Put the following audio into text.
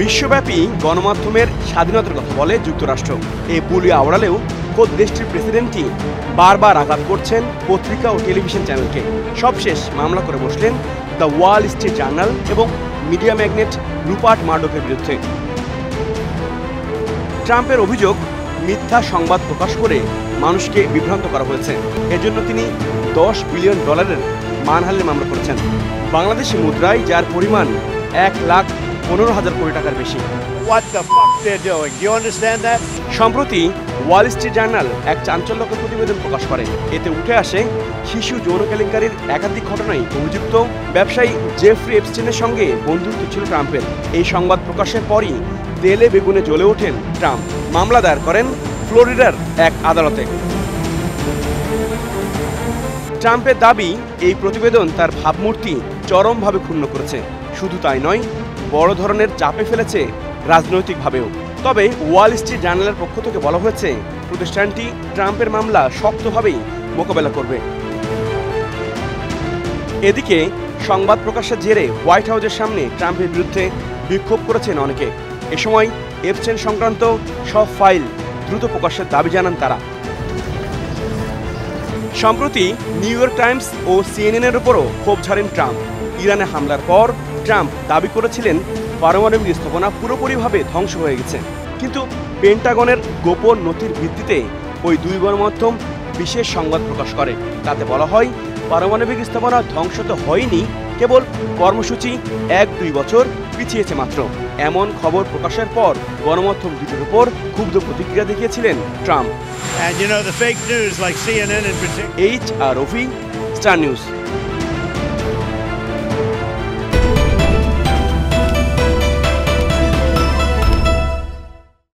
বিশ্বব্যাপী গণমাধ্যমের স্বাধীনতার কথা বলে যুক্তরাষ্ট্র। এই বুলি আওড়ালেও খোদ দেশটির প্রেসিডেন্টই বারবার আঘাত করছেন পত্রিকা ও টেলিভিশন চ্যানেলকে। সবশেষ মামলা করে বসলেন দ্য ওয়াল স্ট্রিট জার্নাল এবং মিডিয়া ম্যাগনেট রুপার্ট মার্ডকের বিরুদ্ধে। ট্রাম্পের অভিযোগ, মিথ্যা সংবাদ প্রকাশ করে মানুষকে বিভ্রান্ত করা হয়েছে। এজন্য তিনি $10 বিলিয়ন মানহানির মামলা করেছেন, বাংলাদেশি মুদ্রায় যার পরিমাণ 1,15,000 কোটি টাকার বেশি। সম্প্রতি ওয়াল স্ট্রিট জার্নাল এক চাঞ্চল্যকর প্রতিবেদন প্রকাশ করে। এতে উঠে আসে শিশু যৌন কেলেঙ্কারির একাধিক ঘটনায় অভিযুক্ত ব্যবসায়ী জেফ্রি এপস্টিনের সঙ্গে বন্ধুত্ব ছিল ট্রাম্পের। এই সংবাদ প্রকাশের পরই তেলে বেগুনে জ্বলে ওঠেন ট্রাম্প। মামলা দায়ের করেন ফ্লোরিডার এক আদালতে। ট্রাম্পের দাবি, এই প্রতিবেদন তার ভাবমূর্তি চরমভাবে ক্ষুণ্ণ করেছে। শুধু তাই নয়, বড় ধরনের চাপে ফেলেছে রাজনৈতিকভাবেও। তবে ওয়াল স্ট্রিট জার্নালের পক্ষ থেকে বলা হয়েছে, প্রতিষ্ঠানটি ট্রাম্পের মামলা শক্তভাবেই মোকাবেলা করবে। এদিকে সংবাদ প্রকাশের জেরে হোয়াইট হাউসের সামনে ট্রাম্পের বিরুদ্ধে বিক্ষোভ করেছেন অনেকে। এ সময় এপস্টাইন সংক্রান্ত সব ফাইল দ্রুত প্রকাশের দাবি জানান তারা। সম্প্রতি নিউ ইয়র্ক টাইমস ও সিএনএনের উপরও ক্ষোভ ঝাড়েন ট্রাম্প। ইরানে হামলার পর ট্রাম্প দাবি করেছিলেন পারমাণবিক স্থাপনা পুরোপুরিভাবে ধ্বংস হয়ে গেছে। কিন্তু পেন্টাগনের গোপন নথির ভিত্তিতে ওই দুই গণমাধ্যম বিশেষ সংবাদ প্রকাশ করে। তাতে বলা হয়, পারমাণবিক স্থাপনা ধ্বংস তো হয়নি, কেবল কর্মসূচি 1-2 বছর পিছিয়েছে মাত্র। এমন খবর প্রকাশের পর গণমাধ্যম দুটির উপর ক্ষুব্ধ প্রতিক্রিয়া দেখিয়েছিলেন Trump. H R Rafi, star news.